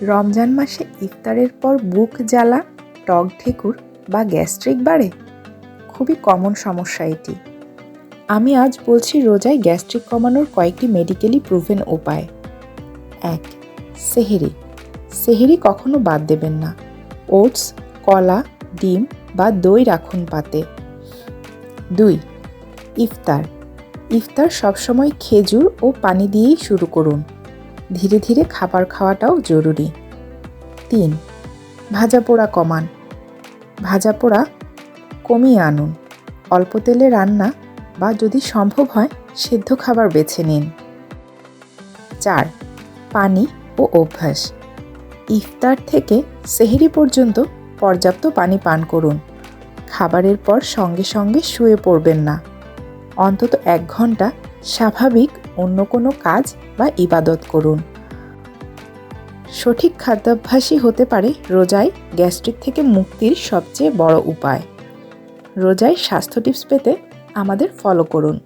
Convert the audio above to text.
রমজান মাসে ইফতারের পর বুক জ্বালা, টক ঢেকুর বা গ্যাস্ট্রিক বাড়ে? খুবই কমন সমস্যা এটি। আমি আজ বলছি রোজায় গ্যাস্ট্রিক কমানোর কয়েকটি মেডিকেলি প্রুভেন উপায়। ১. সেহরি। সেহরি কখনো বাদ দেবেন না। ওটস, কলা, ডিম বা দই রাখুন পাতে। ২. ইফতার। ইফতার সবসময় খেজুর ও পানি দিয়েই শুরু করুন। ধীরে ধীরে খাবার খাওয়াটাও জরুরি। ৩. ভাজাপোড়া কমান। ভাজাপোড়া কমিয়ে আনুন। অল্প তেলে রান্না বা যদি সম্ভব হয় সেদ্ধ খাবার বেছে নিন। ৪. পানি ও অভ্যাস। ইফতার থেকে সেহরি পর্যন্ত পর্যাপ্ত পানি পান করুন। খাবারের পর সঙ্গে সঙ্গে শুয়ে পড়বেন না। অন্তত ১ ঘন্টা স্বাভাবিক অন্য কোনো কাজ বা ইবাদত করুন। সঠিক খাদ্যাভ্যাসই হতে পারে রোজায় গ্যাস্ট্রিক থেকে মুক্তির সবচেয়ে বড় উপায়। রোজায় স্বাস্থ্য টিপস পেতে আমাদের ফলো করুন।